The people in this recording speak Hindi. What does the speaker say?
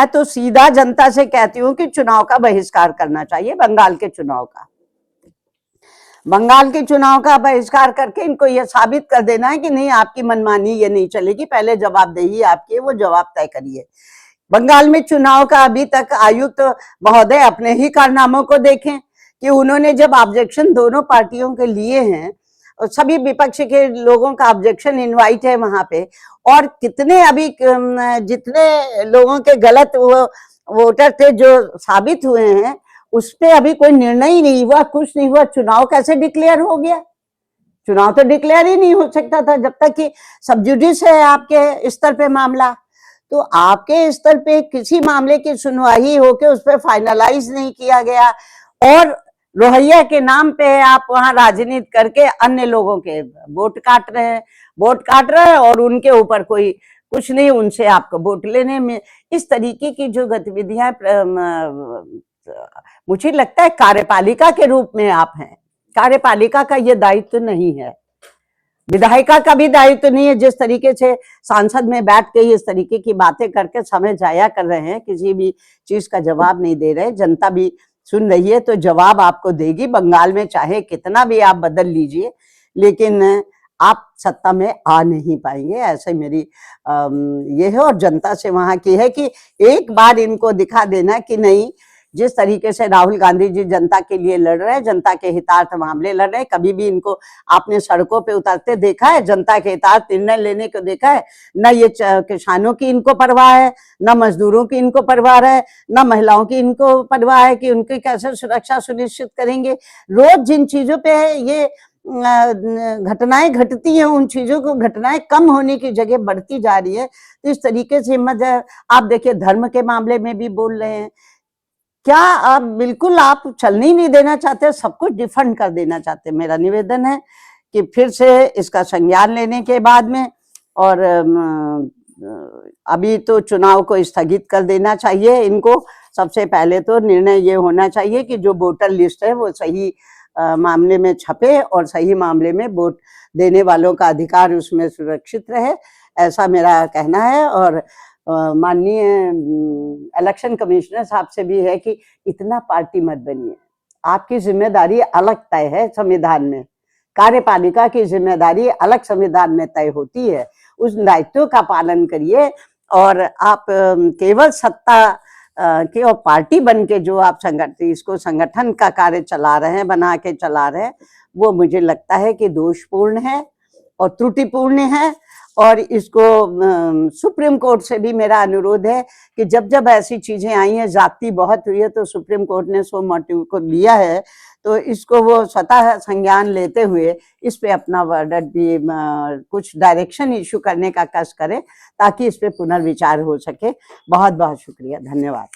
मैं तो सीधा जनता से कहती हूँ कि चुनाव का बहिष्कार करना चाहिए, बंगाल के चुनाव का। बंगाल के चुनाव का बहिष्कार करके इनको यह साबित कर देना है कि नहीं, आपकी मनमानी ये नहीं चलेगी, पहले जवाबदेही आपकी, वो जवाब तय करिए। बंगाल में चुनाव का अभी तक आयुक्त महोदय अपने ही कारनामों को देखें कि उन्होंने जब ऑब्जेक्शन दोनों पार्टियों के लिए हैं, और सभी विपक्ष के लोगों का ऑब्जेक्शन इनवाइट है वहां पे, और कितने अभी जितने लोगों के गलत वो वोटर थे जो साबित हुए हैं, उस पे अभी कोई निर्णय ही नहीं हुआ, कुछ नहीं हुआ। चुनाव कैसे डिक्लेयर हो गया? चुनाव तो डिक्लेयर ही नहीं हो सकता था जब तक कि सब जुडिस है आपके स्तर पे मामला। तो आपके स्तर पे किसी मामले की सुनवाई होके उस पर फाइनलाइज नहीं किया गया, और रोहैया के नाम पे आप वहां राजनीति करके अन्य लोगों के वोट काट रहे हैं और उनके ऊपर कोई कुछ नहीं, उनसे आपको वोट लेने में इस तरीके की जो गतिविधियां, मुझे लगता है कार्यपालिका के रूप में आप हैं। कार्यपालिका का ये दायित्व नहीं है, विधायिका का भी दायित्व नहीं है। जिस तरीके से सांसद में बैठ के इस तरीके की बातें करके समय जाया कर रहे हैं, किसी भी चीज का जवाब नहीं दे रहे, जनता भी सुन रही है तो जवाब आपको देगी। बंगाल में चाहे कितना भी आप बदल लीजिए, लेकिन आप सत्ता में आ नहीं पाएंगे, ऐसे मेरी ये है। और जनता से वहां की है कि एक बार इनको दिखा देना कि नहीं, जिस तरीके से राहुल गांधी जी जनता के लिए लड़ रहे हैं, जनता के हितार्थ मामले लड़ रहे हैं, कभी भी इनको आपने सड़कों पे उतरते देखा है, जनता के हितार्थ निर्णय लेने को देखा है? न ये किसानों की इनको परवाह है, न मजदूरों की इनको परवाह है, न महिलाओं की इनको परवाह है कि उनकी कैसे सुरक्षा सुनिश्चित करेंगे। रोज जिन चीजों पे ये घटनाएं घटती हैं, उन चीजों को घटनाएं कम होने की जगह बढ़ती जा रही है। तो इस तरीके से आप देखिए, धर्म के मामले में भी बोल रहे हैं। क्या आप बिल्कुल आप चलने ही नहीं देना चाहते, सब कुछ डिफंड कर देना चाहते? मेरा निवेदन है कि फिर से इसका संज्ञान लेने के बाद में, और अभी तो चुनाव को स्थगित कर देना चाहिए इनको। सबसे पहले तो निर्णय ये होना चाहिए कि जो वोटर लिस्ट है वो सही मामले में छपे और सही मामले में वोट देने वालों का अधिकार उसमें सुरक्षित रहे, ऐसा मेरा कहना है। और माननीय इलेक्शन कमिश्नर साहब से भी है कि इतना पार्टी मत बनिए, आपकी जिम्मेदारी अलग तय है संविधान में, कार्यपालिका की जिम्मेदारी अलग संविधान में तय होती है, उस दायित्व का पालन करिए। और आप केवल सत्ता के और पार्टी बन के जो आप इसको संगठन का कार्य चला रहे हैं, बना के चला रहे हैं, वो मुझे लगता है कि दोषपूर्ण है और त्रुटिपूर्ण है। और इसको सुप्रीम कोर्ट से भी मेरा अनुरोध है कि जब जब ऐसी चीजें आई हैं, जाति बहुत हुई है, तो सुप्रीम कोर्ट ने सो मोटिव को लिया है, तो इसको वो स्वतः संज्ञान लेते हुए इस पे अपना वर्डिक्ट भी कुछ डायरेक्शन इशू करने का कष्ट करें, ताकि इस पे पुनर्विचार हो सके। बहुत बहुत शुक्रिया, धन्यवाद।